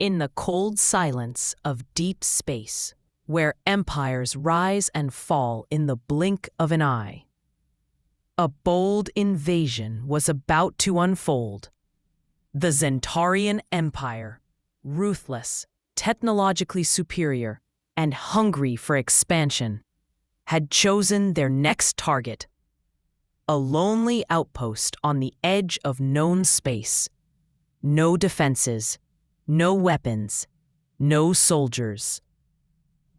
In the cold silence of deep space, where empires rise and fall in the blink of an eye, a bold invasion was about to unfold. The Zentarian Empire, ruthless, technologically superior, and hungry for expansion, had chosen their next target, a lonely outpost on the edge of known space. No defenses, no weapons, no soldiers.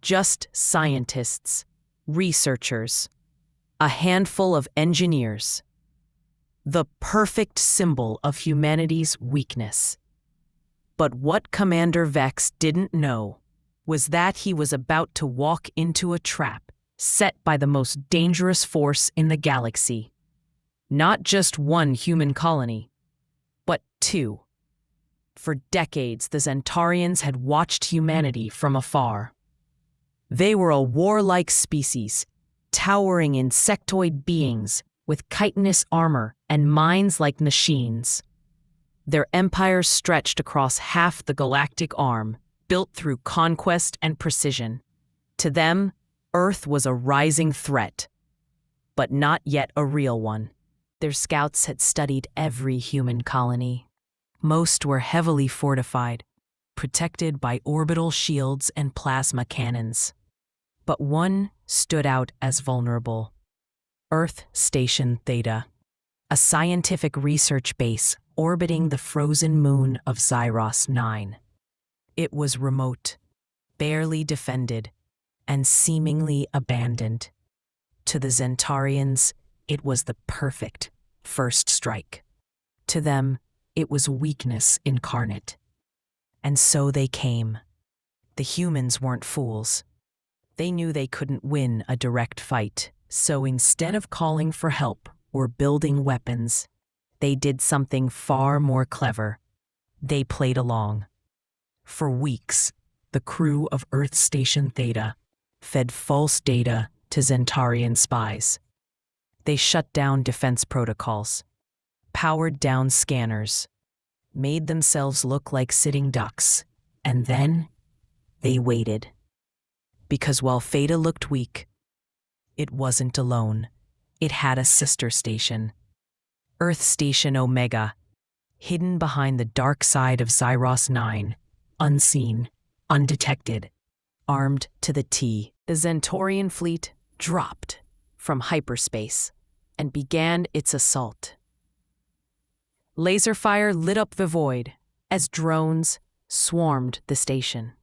Just scientists, researchers, a handful of engineers. The perfect symbol of humanity's weakness. But what Commander Vex didn't know was that he was about to walk into a trap set by the most dangerous force in the galaxy. Not just one human colony, but two. For decades, the Zentarians had watched humanity from afar. They were a warlike species, towering insectoid beings with chitinous armor and minds like machines. Their empire stretched across half the galactic arm, built through conquest and precision. To them, Earth was a rising threat, but not yet a real one. Their scouts had studied every human colony. Most were heavily fortified, protected by orbital shields and plasma cannons. But one stood out as vulnerable. Earth Station Theta, a scientific research base orbiting the frozen moon of Zyros 9. It was remote, barely defended, and seemingly abandoned. To the Zentarians, it was the perfect first strike. To them, it was weakness incarnate. And so they came. The humans weren't fools. They knew they couldn't win a direct fight, so instead of calling for help or building weapons, they did something far more clever. They played along. For weeks, the crew of Earth Station Theta fed false data to Zentarian spies. They shut down defense protocols, powered down scanners, made themselves look like sitting ducks, and then they waited. Because while Theta looked weak, it wasn't alone. It had a sister station, Earth Station Omega, hidden behind the dark side of Zyros 9, unseen, undetected, armed to the T. The Zentarian fleet dropped from hyperspace and began its assault. Laser fire lit up the void as drones swarmed the station.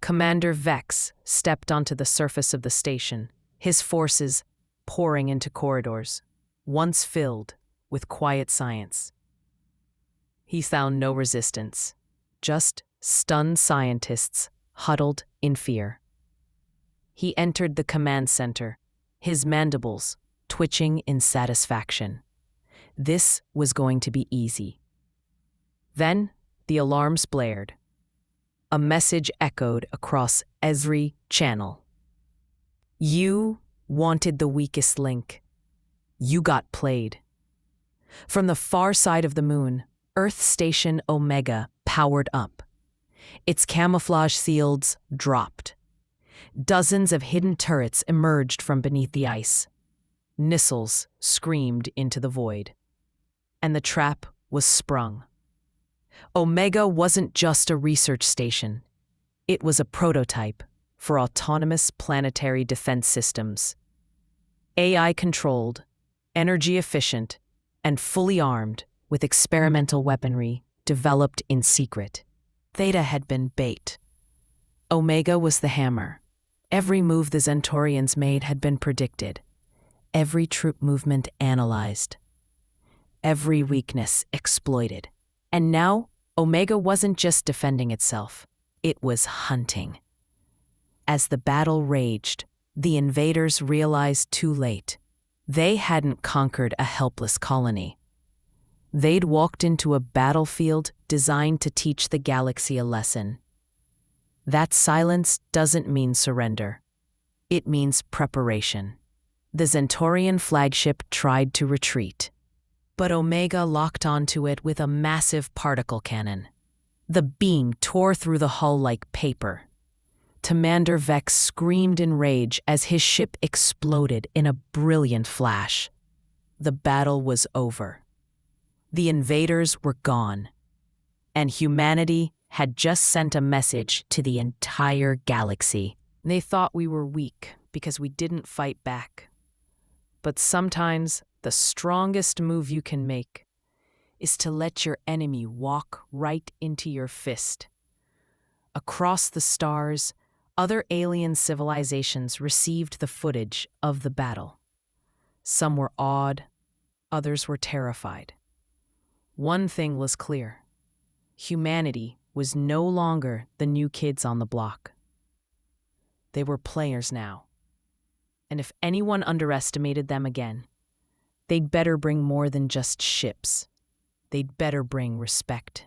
Commander Vex stepped onto the surface of the station, his forces pouring into corridors, once filled with quiet science. He found no resistance, just stunned scientists huddled in fear. He entered the command center, his mandibles twitching in satisfaction. This was going to be easy. Then the alarms blared. A message echoed across every channel. You wanted the weakest link. You got played. From the far side of the moon, Earth Station Omega powered up. Its camouflage shields dropped. Dozens of hidden turrets emerged from beneath the ice. Missiles screamed into the void. And the trap was sprung. Omega wasn't just a research station. It was a prototype for autonomous planetary defense systems. AI-controlled, energy-efficient, and fully armed with experimental weaponry developed in secret. Theta had been bait. Omega was the hammer. Every move the Zentarians made had been predicted. Every troop movement analyzed. Every weakness exploited. And now, Omega wasn't just defending itself. It was hunting. As the battle raged, the invaders realized too late. They hadn't conquered a helpless colony. They'd walked into a battlefield designed to teach the galaxy a lesson. That silence doesn't mean surrender. It means preparation. The Zentarian flagship tried to retreat, but Omega locked onto it with a massive particle cannon. The beam tore through the hull like paper. Commander Vex screamed in rage as his ship exploded in a brilliant flash. The battle was over. The invaders were gone, and humanity had just sent a message to the entire galaxy. They thought we were weak because we didn't fight back. But sometimes the strongest move you can make is to let your enemy walk right into your fist. Across the stars, other alien civilizations received the footage of the battle. Some were awed, others were terrified. One thing was clear: humanity was no longer the new kids on the block. They were players now. And if anyone underestimated them again, they'd better bring more than just ships. They'd better bring respect.